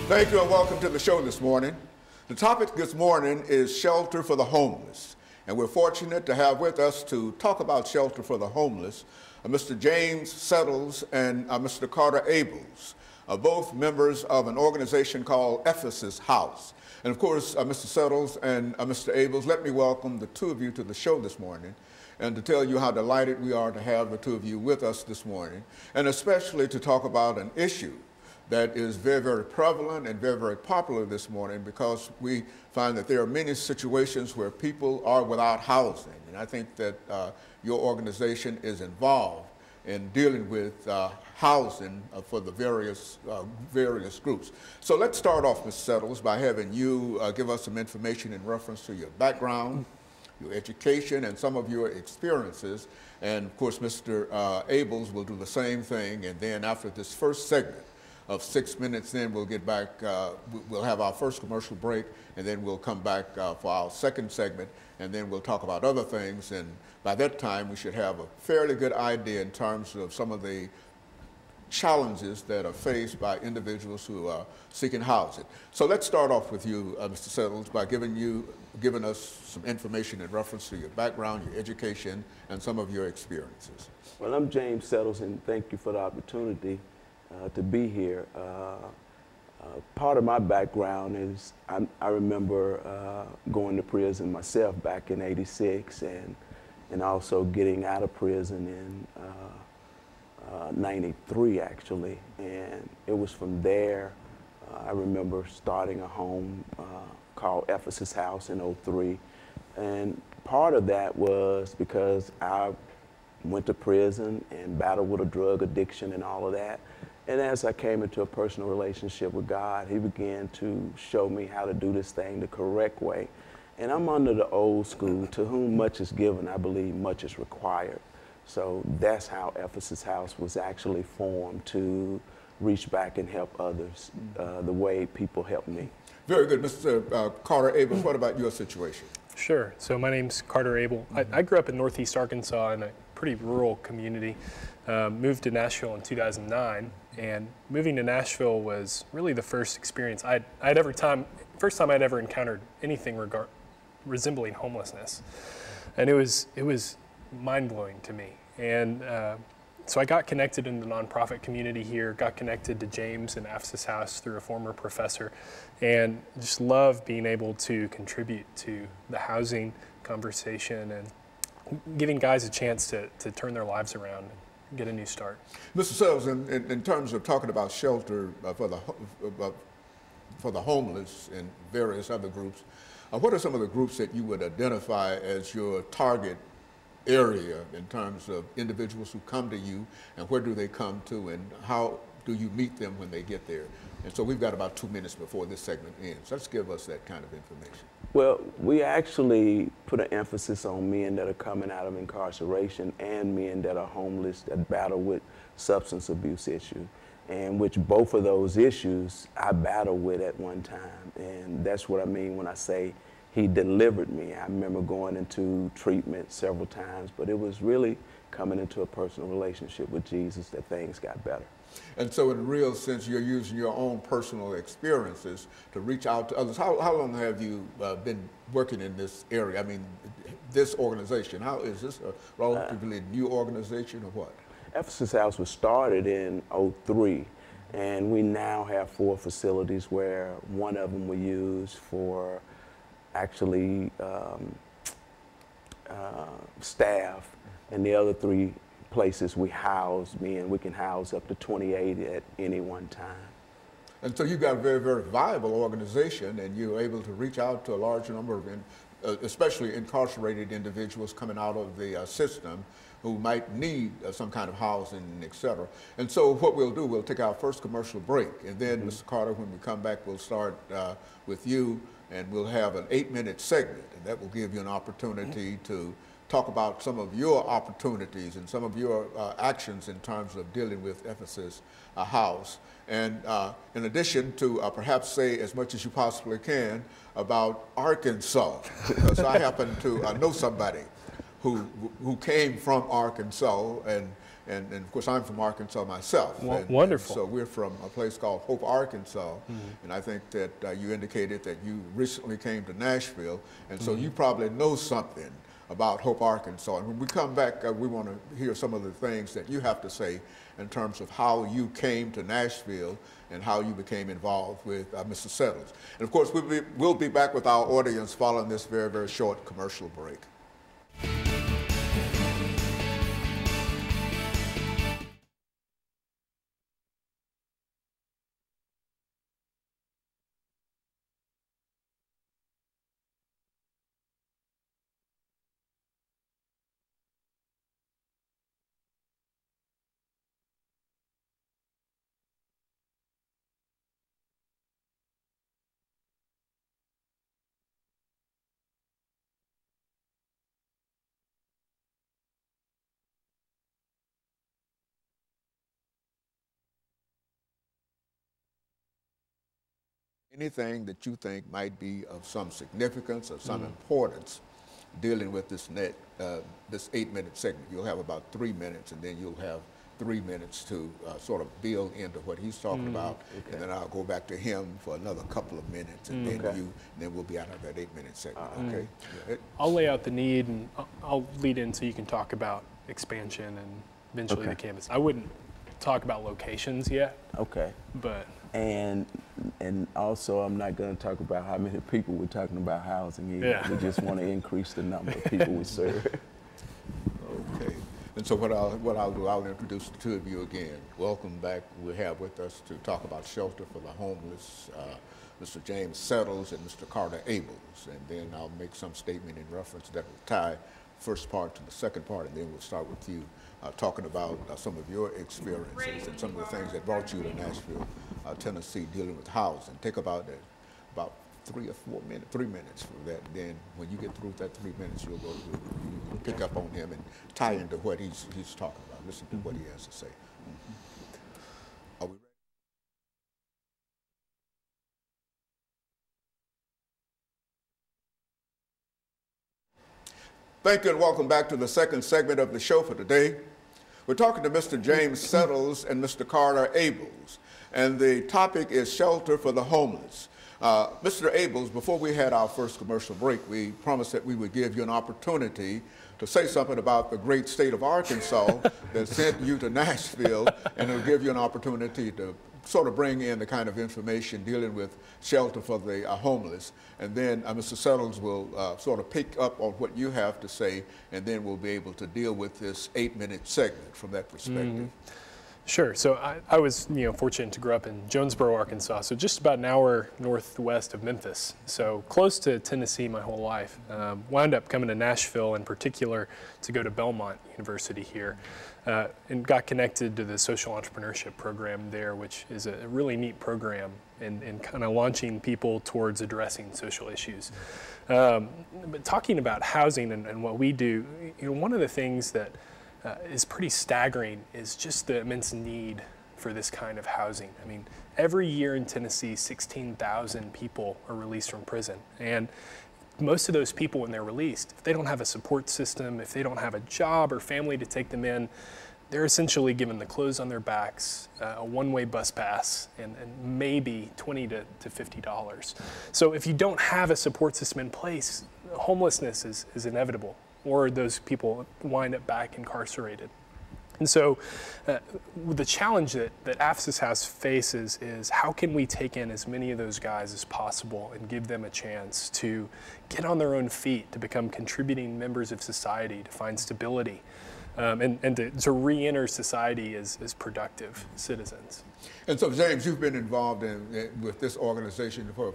Thank you and welcome to the show this morning. The topic this morning is shelter for the homeless. And we're fortunate to have with us to talk about shelter for the homeless, Mr. JSettles and Mr. Carter Abels, both members of an organization called Ephesus House. And of course, Mr. Settles and Mr. Abels, let me welcome the two of you to the show this morning and to tell you how delighted we are to have the two of you with us this morning, and especially to talk about an issue that is very, very prevalent and very, very popular this morning, because we find that there are many situations where people are without housing. And I think that your organization is involved in dealing with housing for the various groups. So let's start off, Mr. Settles, by having you give us some information in reference to your background, your education, and some of your experiences. And of course, Mr. Abels will do the same thing. And then after this first segment of 6 minutes, then we'll get back, we'll have our first commercial break, and then we'll come back for our second segment, and then we'll talk about other things. And by that time, we should have a fairly good idea in terms of some of the challenges that are faced by individuals who are seeking housing. So let's start off with you, Mr. Settles, by giving us some information in reference to your background, your education, and some of your experiences. Well, I'm James Settles, and thank you for the opportunity to be here. Part of my background is I remember going to prison myself back in '86, and also getting out of prison in '93 actually. And it was from there I remember starting a home called Ephesus House in '03. And part of that was because I went to prison and battled with a drug addiction and all of that. And as I came into a personal relationship with God, He began to show me how to do this thing the correct way. And I'm under the old school: to whom much is given, I believe much is required. So that's how Ephesus House was actually formed, to reach back and help others the way people help me. Very good. Mr. Carter Abel, what about your situation? Sure. So my name's Carter Abel. I grew up in Northeast Arkansas in a pretty rural community. Moved to Nashville in 2009, and moving to Nashville was really the first experience first time I'd ever encountered anything resembling homelessness, and it was mind-blowing to me. And so I got connected in the nonprofit community here, got connected to James and Ephesus House through a former professor, and just love being able to contribute to the housing conversation and giving guys a chance to turn their lives around and get a new start. Mr. Settles, in terms of talking about shelter for the homeless and various other groups, what are some of the groups that you would identify as your target area in terms of individuals who come to you, and where do they come to, and how do you meet them when they get there? And so we've got about 2 minutes before this segment ends. Let's give us that kind of information. Well, we actually put an emphasis on men that are coming out of incarceration and men that are homeless that battle with substance abuse issues, and which both of those issues I battled with at one time. And that's what I mean when I say He delivered me. I remember going into treatment several times, but it was really coming into a personal relationship with Jesus that things got better. And so in a real sense, you're using your own personal experiences to reach out to others. How long have you been working in this area? I mean, this organization, how is this a relatively new organization or what? Ephesus House was started in '03, and we now have 4 facilities, where one of them we use for actually staff, and the other 3 places we house men. We can house up to 28 at any one time. And so you've got a very, very viable organization, and you're able to reach out to a large number of, especially incarcerated individuals coming out of the system who might need some kind of housing, et cetera. And so what we'll do, we'll take our first commercial break, and then, Mr. Carter, when we come back, we'll start with you, and we'll have an 8-minute segment, and that will give you an opportunity to talk about some of your opportunities and some of your actions in terms of dealing with Ephesus House. And in addition to perhaps say as much as you possibly can about Arkansas, because I happen to know somebody who came from Arkansas, And of course, I'm from Arkansas myself. Wonderful. So we're from a place called Hope, Arkansas. And I think that you indicated that you recently came to Nashville. And so you probably know something about Hope, Arkansas. And when we come back, we want to hear some of the things that you have to say in terms of how you came to Nashville and how you became involved with Mr. Settles. And of course, we'll be back with our audience following this very, very short commercial break. Anything that you think might be of some significance or some importance dealing with this this 8-minute segment. You'll have about 3 minutes, and then you'll have 3 minutes to sort of build into what he's talking about, and then I'll go back to him for another couple of minutes, and then we'll be out of that 8-minute segment. Okay. I'll lay out the need, and I'll lead in so you can talk about expansion and eventually the campus. I wouldn't talk about locations yet. Okay. But and also, I'm not going to talk about how many people we're talking about housing either. Yeah. We just want to increase the number of people we serve. Okay. And so what I'll do, I'll introduce the two of you again. Welcome back. We have with us to talk about shelter for the homeless, Mr. James Settles and Mr. Carter Abels. And then I'll make some statement in reference that will tie first part to the second part, and then we'll start with you talking about some of your experiences and some of the things that brought you to Nashville, Tennessee, dealing with housing. Take about 3 minutes for that. Then when you get through that 3 minutes, you'll pick up on him and tie into what he's talking about. Listen to what he has to say. Are we ready? Thank you and welcome back to the second segment of the show for today. We're talking to Mr. James Settles and Mr. Carter Abels, and the topic is shelter for the homeless. Mr. Abels, before we had our first commercial break, we promised that we would give you an opportunity to say something about the great state of Arkansas that sent you to Nashville, and it'll give you an opportunity to sort of bring in the kind of information dealing with shelter for the homeless. And then Mr. Settles will sort of pick up on what you have to say, and then we'll be able to deal with this 8-minute segment from that perspective. Sure. So I was, fortunate to grow up in Jonesboro, Arkansas, so just about an hour northwest of Memphis. So close to Tennessee my whole life. Wound up coming to Nashville in particular to go to Belmont University here, and got connected to the social entrepreneurship program there, which is a really neat program in kind of launching people towards addressing social issues. But talking about housing and what we do, one of the things that is pretty staggering is just the immense need for this kind of housing. I mean, every year in Tennessee, 16,000 people are released from prison. And most of those people, when they're released, if they don't have a support system, if they don't have a job or family to take them in, they're essentially given the clothes on their backs, a one-way bus pass, and maybe $20 to $50. So if you don't have a support system in place, homelessness is inevitable, or those people wind up back incarcerated. And so the challenge that AFSIS House faces is how can we take in as many of those guys as possible and give them a chance to get on their own feet, to become contributing members of society, to find stability, and to re-enter society as productive citizens. And so, James, you've been involved with this organization for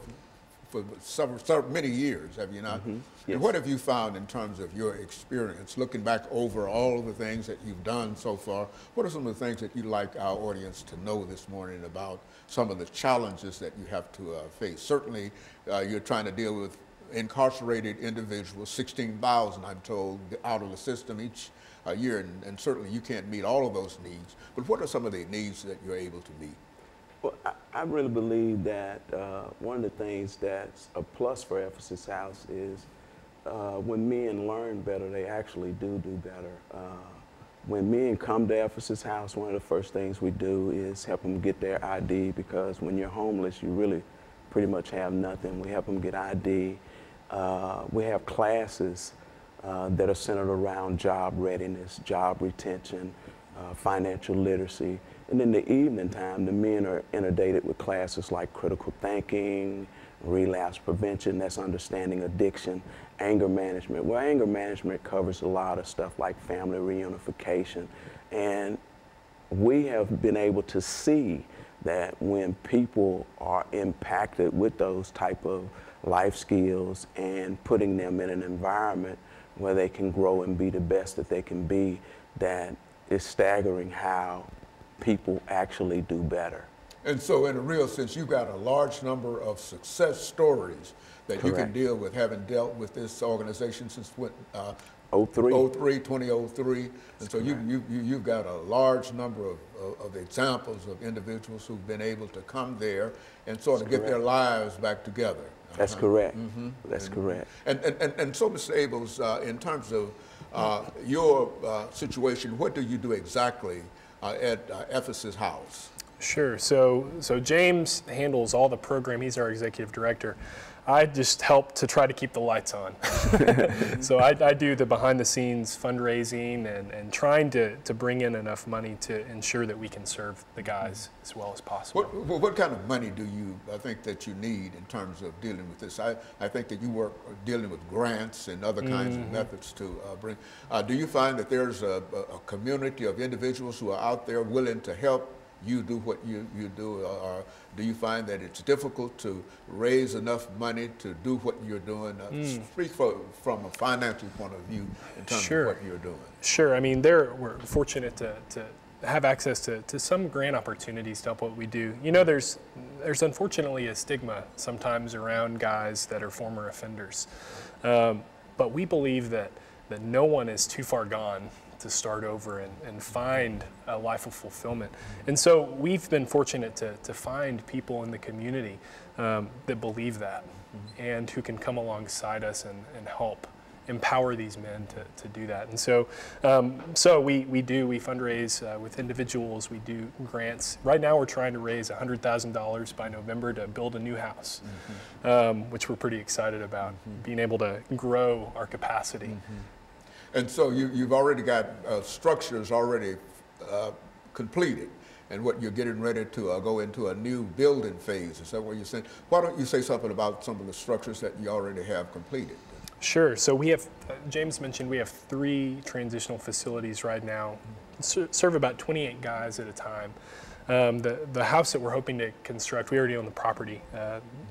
many years, have you not? Yes. And what have you found in terms of your experience, looking back over all of the things that you've done so far? What are some of the things that you'd like our audience to know this morning about some of the challenges that you have to face? Certainly, you're trying to deal with incarcerated individuals, 16,000, I'm told, out of the system each year, and certainly you can't meet all of those needs. But what are some of the needs that you're able to meet? Well, I really believe that one of the things that's a plus for AFSIS House is when men learn better, they actually do better. when men come to Ephesus House, one of the first things we do is help them get their ID, because when you're homeless, you really pretty much have nothing. We help them get ID. We have classes that are centered around job readiness, job retention, financial literacy. And in the evening time, the men are inundated with classes like critical thinking, relapse prevention, that's understanding addiction, anger management. Well, anger management covers a lot of stuff like family reunification. And we have been able to see that when people are impacted with those type of life skills and putting them in an environment where they can grow and be the best that they can be, that it's staggering how people actually do better. And so in a real sense, you've got a large number of success stories that Correct. you can deal with, having dealt with this organization since what, 2003. And so you've got a large number of examples of individuals who've been able to come there and sort of get their lives back together. That's correct. That's correct. And so, Mr. Abels, in terms of your situation, what do you do exactly at Ephesus House? Sure. So James handles all the program. He's our executive director. I just help to try to keep the lights on. So I do the behind the scenes fundraising and trying to bring in enough money to ensure that we can serve the guys as well as possible. What kind of money do you think that you need in terms of dealing with this? I think that you work dealing with grants and other kinds of methods to bring. Do you find that there's a community of individuals who are out there willing to help you do what you do, or do you find that it's difficult to raise enough money to do what you're doing? Speak from a financial point of view in terms of what you're doing. Sure. I mean, we're fortunate to have access to some grant opportunities to help what we do. You know, there's unfortunately a stigma sometimes around guys that are former offenders, but we believe that no one is too far gone to start over and find a life of fulfillment. And so we've been fortunate to find people in the community that believe that and who can come alongside us and help empower these men to do that. And so we fundraise with individuals, we do grants. Right now we're trying to raise $100,000 by November to build a new house, which we're pretty excited about, being able to grow our capacity. And so you've already got structures already completed, and what you're getting ready to go into a new building phase. Is that what you're saying? Why don't you say something about some of the structures that you already have completed? Sure. So we have, James mentioned, we have 3 transitional facilities right now, serve about 28 guys at a time. The house that we're hoping to construct, we already own the property.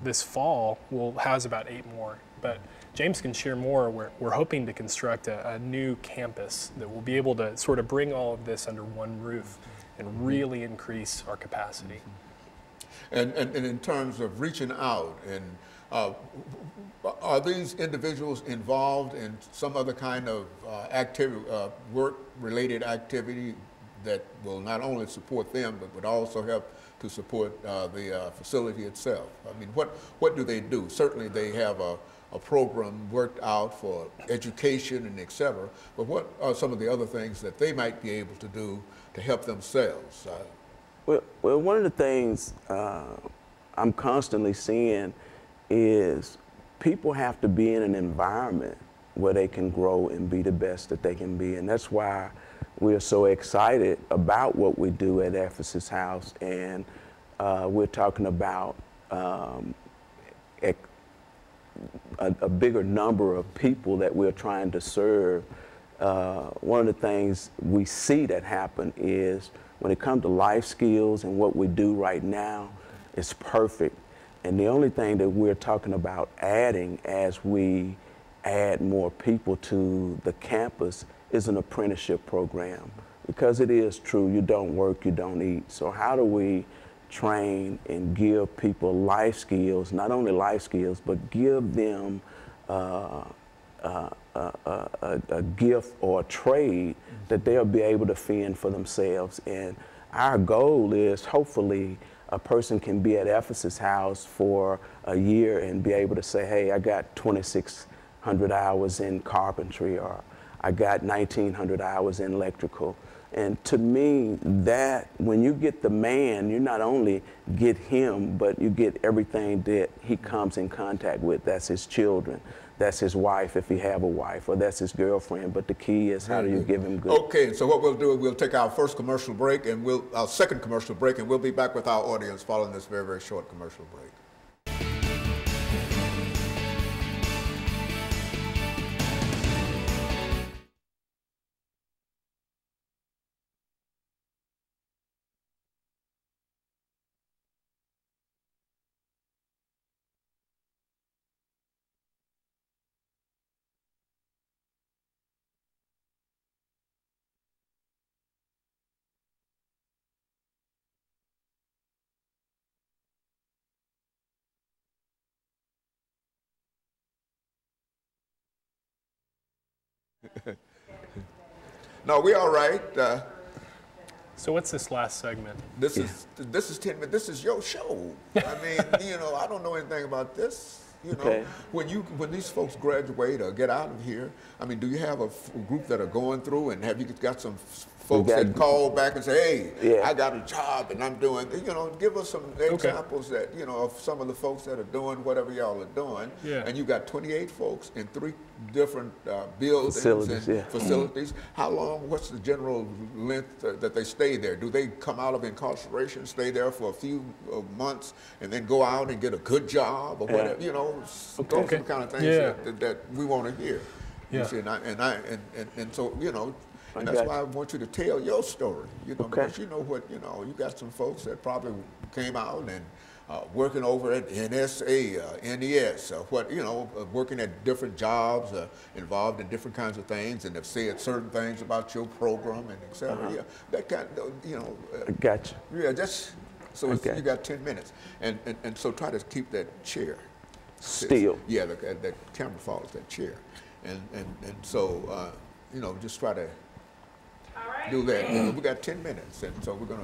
This fall will house about 8 more, but James can share more. We're hoping to construct a new campus that will be able to sort of bring all of this under one roof and really increase our capacity. And in terms of reaching out, and are these individuals involved in some other kind of activity, work-related activity that will not only support them, but would also help to support the facility itself? I mean, what do they do? Certainly they have a program worked out for education and et cetera, but what are some of the other things that they might be able to do to help themselves? Well, one of the things I'm constantly seeing is people have to be in an environment where they can grow and be the best that they can be, and that's why we're so excited about what we do at Ephesus House, and we're talking about a bigger number of people that we're trying to serve. One of the things we see that happen is when it comes to life skills and what we do right now, it's perfect. And the only thing that we're talking about adding as we add more people to the campus is an apprenticeship program. Because it is true, you don't work, you don't eat. So how do we train and give people life skills, not only life skills, but give them a gift or a trade that they'll be able to fend for themselves. And our goal is hopefully a person can be at Ephesus House for a year and be able to say, hey, I got 2,600 hours in carpentry, or I got 1,900 hours in electrical. And to me, that when you get the man, you not only get him, but you get everything that he comes in contact with. That's his children, that's his wife if he have a wife, or that's his girlfriend. But the key is how do you give him good. Okay, so what we'll do is we'll take our first commercial break, and our second commercial break, and we'll be back with our audience following this very, very short commercial break. No, we're all right. So what's this last segment? This is 10 minutes. This is your show. I mean, you know, I don't know anything about this. You know, when these folks graduate or get out of here, I mean, do you have a group that are going through, and have you got some folks that call back and say, hey, I got a job and I'm doing, you know, give us some examples that, you know, of some of the folks that are doing whatever y'all are doing. Yeah. And you got 28 folks in 3 different buildings facilities. How long, what's the general length that they stay there? Do they come out of incarceration, stay there for a few months, and then go out and get a good job or whatever? You know, those are the kind of things that we want to hear. You see, and so, you know, and that's why I want you to tell your story, you know, because you know what, you know, you got some folks that probably came out and working over at NSA, NES, what, you know, working at different jobs, involved in different kinds of things, and have said certain things about your program and et cetera. Yeah, that kind of, you know. Gotcha. Yeah, just, so you got 10 minutes. And so try to keep that chair. Still. Yeah, that camera follows that chair. And so, you know, just try to do that. You know, we got 10 minutes, and so we're going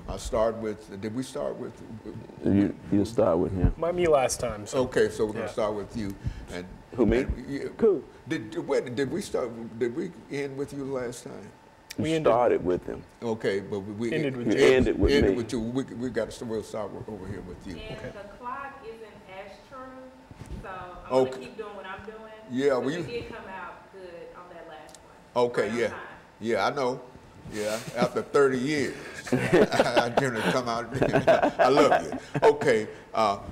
to start with, did we start with? You start with him. Might me last time. So. Okay, so we're going to start with you. And who, me? Cool. Did we end with you last time? We started with him. Okay, but we ended with you. Ended with you. We got to, we'll start over here with you. And the clock isn't as true, so I'm going to keep doing what I'm doing. Yeah, well, you did come out good on that last one. Okay, yeah. Yeah, I know. Yeah, after 30 years, I generally come out. I love you. Okay,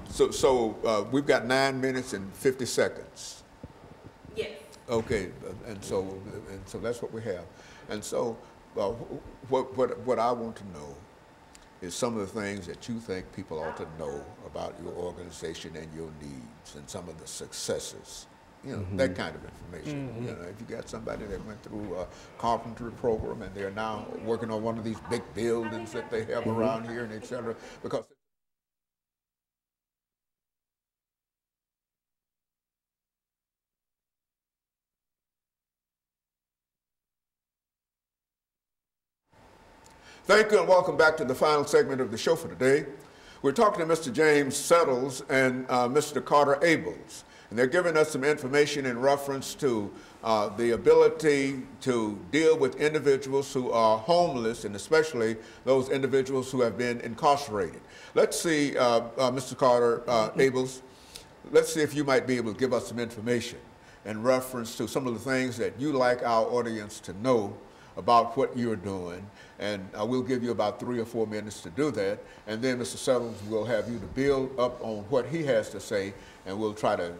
so we've got 9 minutes and 50 seconds. Yes. Okay, and so that's what we have. And so, what I want to know is some of the things that you think people ought to know about your organization and your needs, and some of the successes. You know, that kind of information. You know, if you got somebody that went through a carpentry program and they're now working on one of these big buildings that they have around here and et cetera, because thank you and welcome back to the final segment of the show for today. We're talking to Mr. James Settles and Mr. Carter Abels. And they're giving us some information in reference to the ability to deal with individuals who are homeless, and especially those individuals who have been incarcerated. Let's see, Mr. Carter Abels, let's see if you might be able to give us some information in reference to some of the things that you like our audience to know about what you're doing. And we'll give you about 3 or 4 minutes to do that. And then Mr. Settles will have you to build up on what he has to say, and we'll try to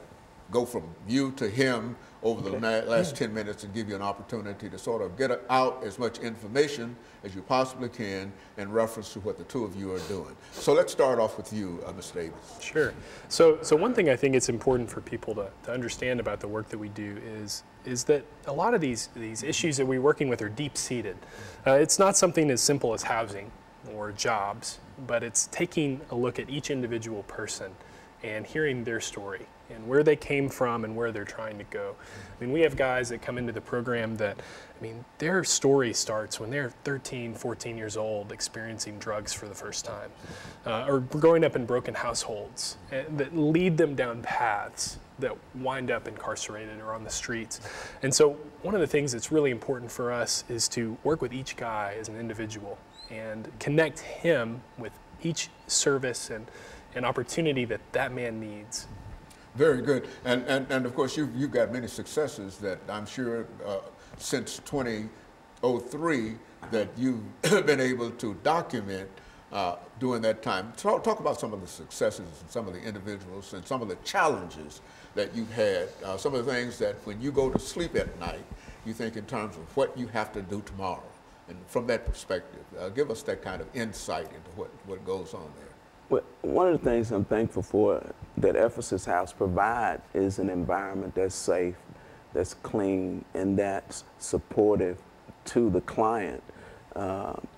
go from you to him over the last 10 minutes and give you an opportunity to sort of get out as much information as you possibly can in reference to what the two of you are doing. So let's start off with you, Mr. Davis. Sure. So one thing I think it's important for people to understand about the work that we do is that a lot of these issues that we're working with are deep-seated. It's not something as simple as housing or jobs, but it's taking a look at each individual person and hearing their story and where they came from and where they're trying to go. I mean, we have guys that come into the program that, I mean, their story starts when they're 13, 14 years old, experiencing drugs for the first time, or growing up in broken households that lead them down paths that wind up incarcerated or on the streets. And so one of the things that's really important for us is to work with each guy as an individual and connect him with each service and an opportunity that that man needs. Very good. And of course, you've got many successes that I'm sure since 2003 that you've been able to document during that time. Talk about some of the successes and some of the individuals and some of the challenges that you've had, some of the things that when you go to sleep at night, you think in terms of what you have to do tomorrow. And from that perspective, give us that kind of insight into what goes on there. Well, one of the things I'm thankful for that Ephesus House provides is an environment that's safe, that's clean, and that's supportive to the client.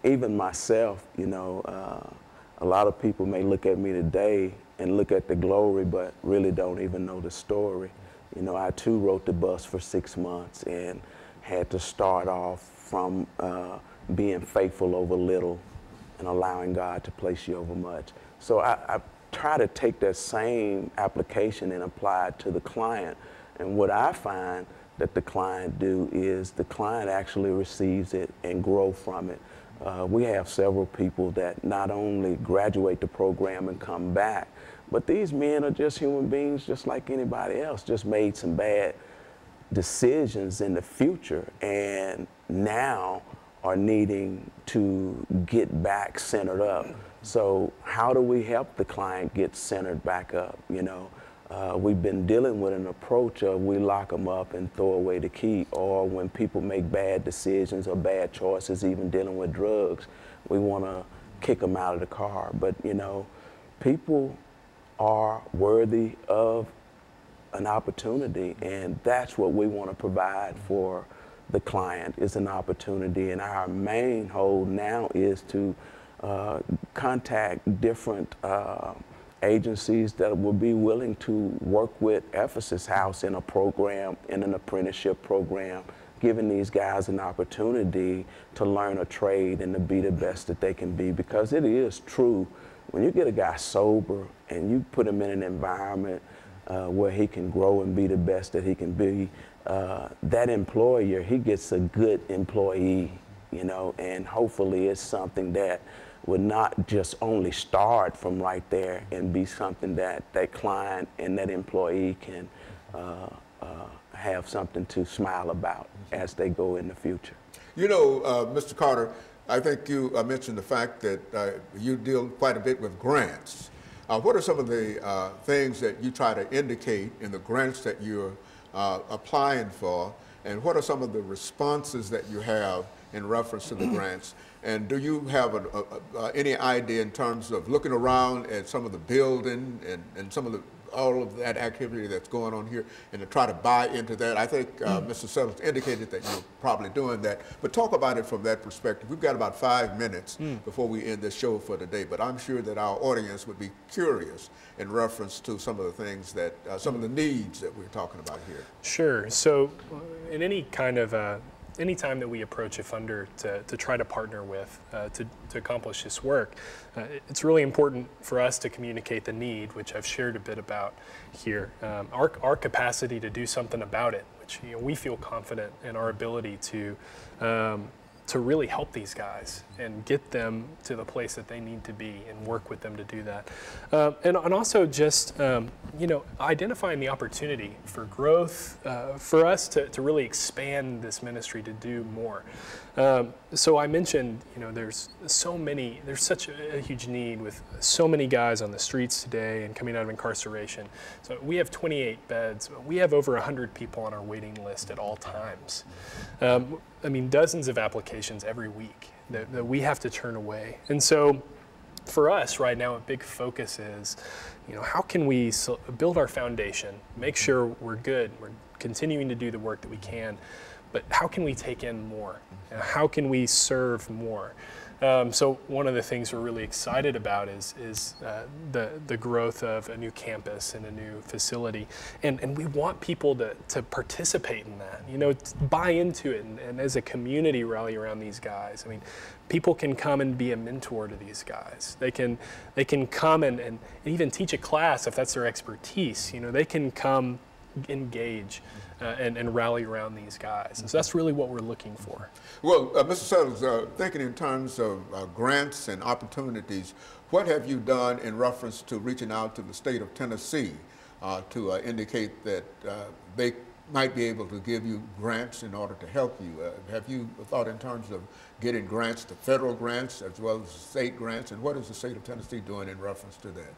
Even myself, you know, a lot of people may look at me today and look at the glory, but really don't even know the story. You know, I too rode the bus for 6 months and had to start off from being faithful over little and allowing God to place you over much. So I try to take that same application and apply it to the client. And what I find that the client do is the client actually receives it and grow from it. We have several people that not only graduate the program and come back, but these men are just human beings just like anybody else, just made some bad decisions in the future and now are needing to get back centered up. So how do we help the client get centered back up? You know, we've been dealing with an approach of we lock them up and throw away the key, or when people make bad decisions or bad choices, even dealing with drugs, we want to kick them out of the car. But you know, people are worthy of an opportunity, and that's what we want to provide for the client, is an opportunity. And our main hold now is to contact different agencies that will be willing to work with Ephesus House in a program, in an apprenticeship program, giving these guys an opportunity to learn a trade and to be the best that they can be. Because it is true, when you get a guy sober and you put him in an environment where he can grow and be the best that he can be, that employer, he gets a good employee, you know, and hopefully it's something that would not just only start from right there and be something that that client and that employee can have something to smile about as they go in the future. You know, Mr. Carter, I think you mentioned the fact that you deal quite a bit with grants. What are some of the things that you try to indicate in the grants that you're applying for, and what are some of the responses that you have in reference to the grants? And do you have any idea in terms of looking around at some of the building and some of all of that activity that's going on here and to try to buy into that? I think Mr. Settles indicated that you're probably doing that, but talk about it from that perspective. We've got about 5 minutes before we end this show for today, but I'm sure that our audience would be curious in reference to some of the things that, some of the needs that we're talking about here. Sure. So in any kind of anytime that we approach a funder to try to partner with to accomplish this work, it's really important for us to communicate the need, which I've shared a bit about here, our capacity to do something about it, which, you know, we feel confident in our ability to really help these guys and get them to the place that they need to be and work with them to do that. And also just, you know, identifying the opportunity for growth, for us to really expand this ministry to do more. So I mentioned, you know, there's such a huge need with so many guys on the streets today and coming out of incarceration. So we have 28 beds. We have over 100 people on our waiting list at all times. I mean, dozens of applications every week that we have to turn away. And so for us right now, a big focus is, you know, how can we build our foundation, make sure we're good, we're continuing to do the work that we can, but how can we take in more? How can we serve more? So one of the things we're really excited about is the growth of a new campus and a new facility, and we want people to participate in that, you know, to buy into it, and as a community rally around these guys. I mean, people can come and be a mentor to these guys. They can come and even teach a class if that's their expertise. You know, they can come engage and rally around these guys. And so that's really what we're looking for. Well, Mr. Settles, thinking in terms of grants and opportunities, what have you done in reference to reaching out to the state of Tennessee to indicate that they might be able to give you grants in order to help you? Have you thought in terms of getting grants, the federal grants as well as state grants, and what is the state of Tennessee doing in reference to that?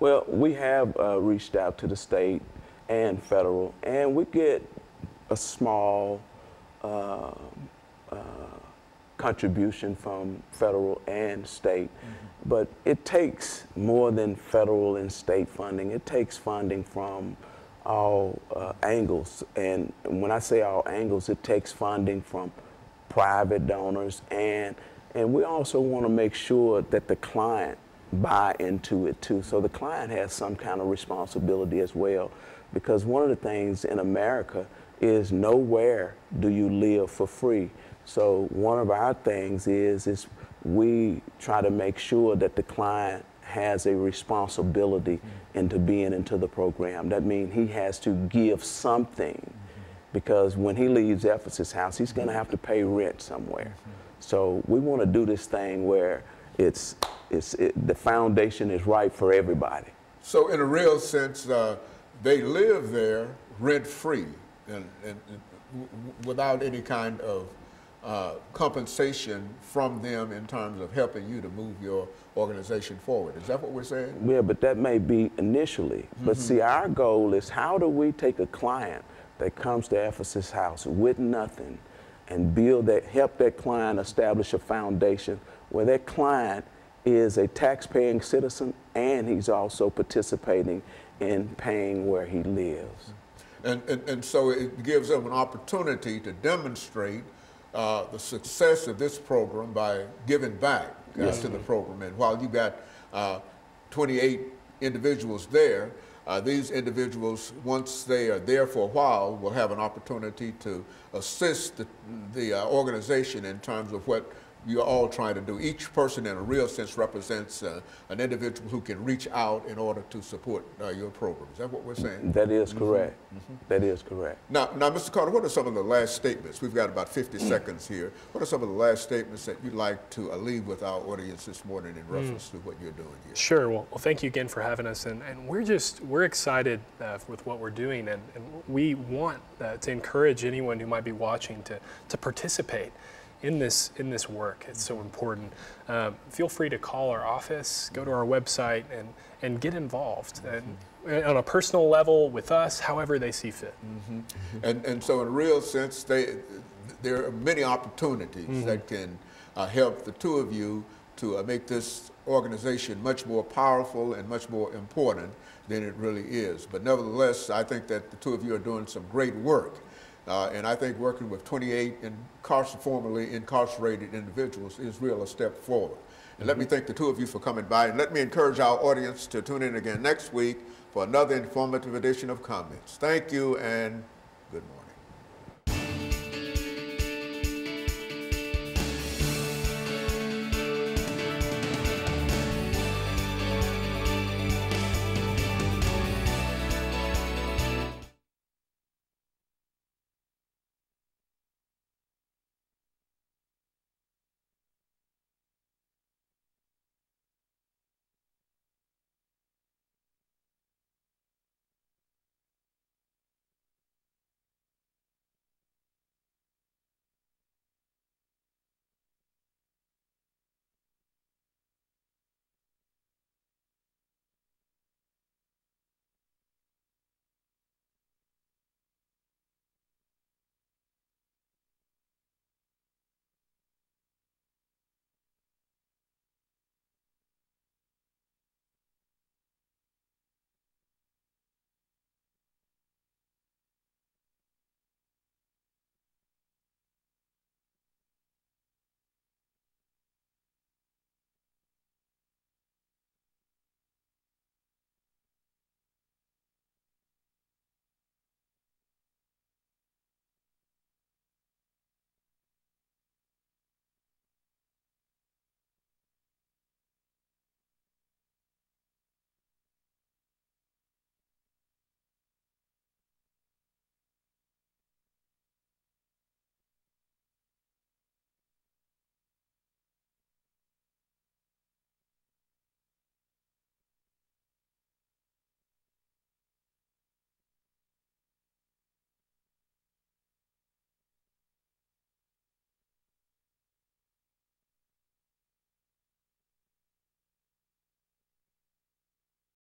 Well, we have reached out to the state and federal, and we get a small contribution from federal and state, but it takes more than federal and state funding. It takes funding from all angles, and when I say all angles, it takes funding from private donors, and we also want to make sure that the client buy into it too. So the client has some kind of responsibility as well, because one of the things in America is nowhere do you live for free. So one of our things is we try to make sure that the client has a responsibility into being into the program. That means he has to give something, because when he leaves Ephesus House, he's going to have to pay rent somewhere. So we want to do this thing where the foundation is right for everybody. So in a real sense, they live there rent-free and without any kind of compensation from them in terms of helping you to move your organization forward. Is that what we're saying? Yeah, but that may be initially. But see, our goal is, how do we take a client that comes to Ephesus House with nothing and help that client establish a foundation where that client is a tax-paying citizen and he's also participating in paying where he lives. And so it gives them an opportunity to demonstrate the success of this program by giving back to the program. And while you got 28 individuals there, these individuals, once they are there for a while, will have an opportunity to assist the organization in terms of what you're all trying to do. Each person in a real sense represents an individual who can reach out in order to support your program. Is that what we're saying? That is correct. That is correct. Now, Mr. Carter, what are some of the last statements? We've got about 50 seconds here. What are some of the last statements that you'd like to leave with our audience this morning in reference to what you're doing here? Sure. Well, thank you again for having us, and we're excited with what we're doing, and we want to encourage anyone who might be watching to participate in this work. It's so important. Feel free to call our office, go to our website, and get involved. And on a personal level with us, however they see fit. And so in a real sense, there are many opportunities that can help the two of you to make this organization much more powerful and much more important than it really is. But nevertheless, I think that the two of you are doing some great work. And I think working with 28 formerly incarcerated individuals is really a step forward. And let me thank the two of you for coming by, and let me encourage our audience to tune in again next week for another informative edition of Comments. Thank you and good morning.